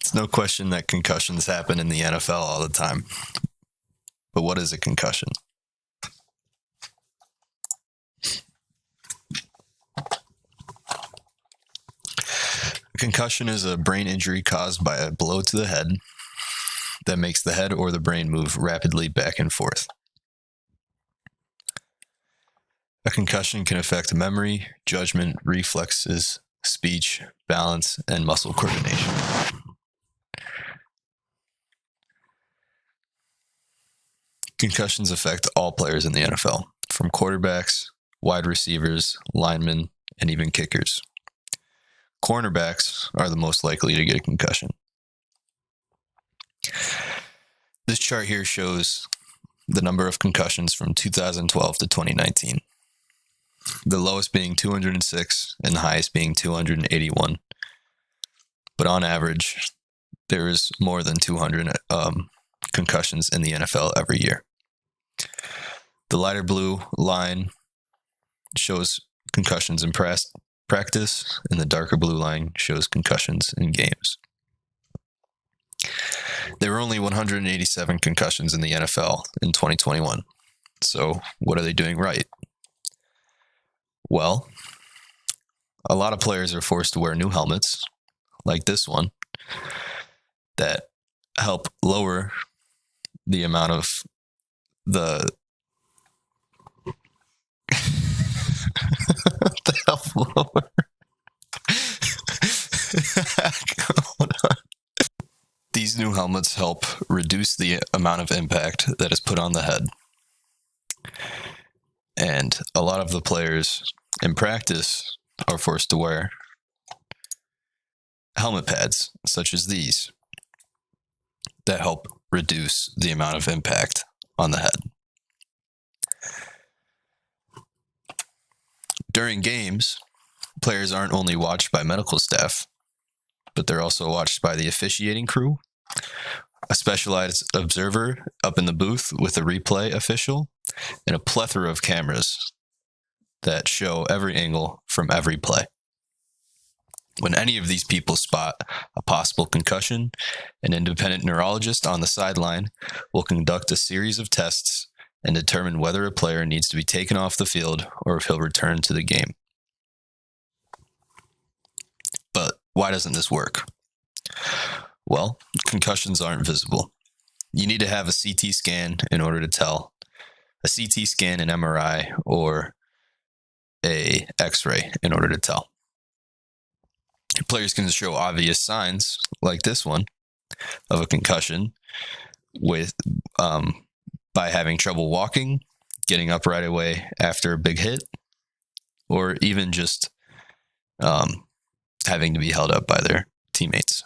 It's no question that concussions happen in the NFL all the time. But what is a concussion? A concussion is a brain injury caused by a blow to the head that makes the head or the brain move rapidly back and forth. A concussion can affect memory, judgment, reflexes, speech, balance, and muscle coordination. Concussions affect all players in the NFL, from quarterbacks, wide receivers, linemen, and even kickers. Cornerbacks are the most likely to get a concussion. This chart here shows the number of concussions from 2012 to 2019. The lowest being 206 and the highest being 281. But on average, there is more than 200 concussions in the NFL every year. The lighter blue line shows concussions in practice, and the darker blue line shows concussions in games. There were only 187 concussions in the NFL in 2021. So what are they doing right? Well, a lot of players are forced to wear new helmets, like this one, that help lower the amount of the help lower. Hold on. These new helmets help reduce the amount of impact that is put on the head. And a lot of the players in practice are forced to wear helmet pads, such as these, that help reduce the amount of impact on the head. During games, players aren't only watched by medical staff, but they're also watched by the officiating crew, a specialized observer up in the booth with a replay official, and a plethora of cameras that show every angle from every play. When any of these people spot a possible concussion, an independent neurologist on the sideline will conduct a series of tests and determine whether a player needs to be taken off the field or if he'll return to the game. But why doesn't this work? Well, concussions aren't visible. You need to have a CT scan in order to tell. A CT scan, an MRI, or a X-ray in order to tell. Players can show obvious signs, like this one, of a concussion with by having trouble walking, getting up right away after a big hit, or even just having to be held up by their teammates.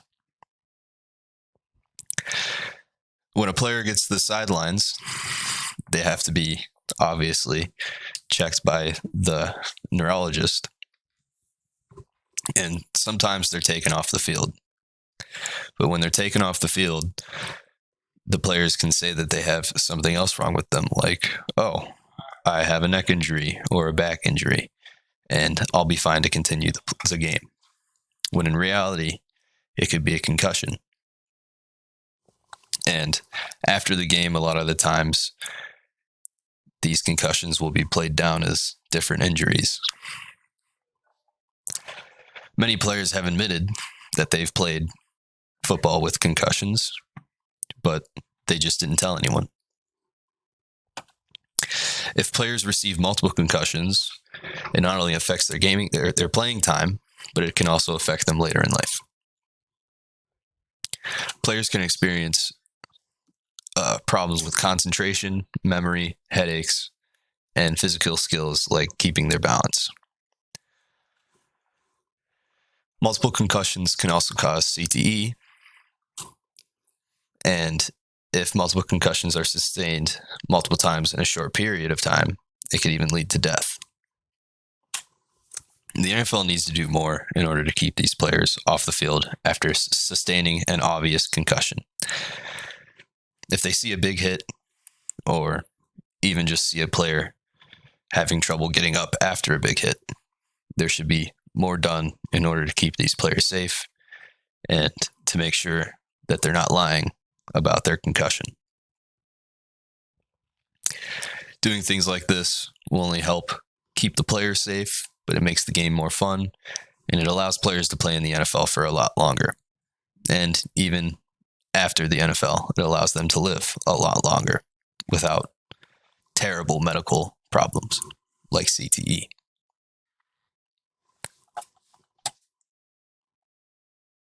When a player gets to the sidelines, they have to be obviously checked by the neurologist, and sometimes they're taken off the field. But when they're taken off the field, the players can say that they have something else wrong with them, like, oh, I have a neck injury or a back injury, and I'll be fine to continue the game. When in reality, it could be a concussion. And after the game, a lot of the times, these concussions will be played down as different injuries. Many players have admitted that they've played football with concussions, but they just didn't tell anyone. If players receive multiple concussions, it not only affects their playing time, but it can also affect them later in life. Players can experience problems with concentration, memory, headaches, and physical skills like keeping their balance. Multiple concussions can also cause CTE, and if multiple concussions are sustained multiple times in a short period of time, it could even lead to death. The NFL needs to do more in order to keep these players off the field after sustaining an obvious concussion. If they see a big hit, or even just see a player having trouble getting up after a big hit, there should be more done in order to keep these players safe and to make sure that they're not lying about their concussion. Doing things like this will only help keep the players safe, but it makes the game more fun, and it allows players to play in the NFL for a lot longer. And even after the NFL, it allows them to live a lot longer without terrible medical problems like CTE.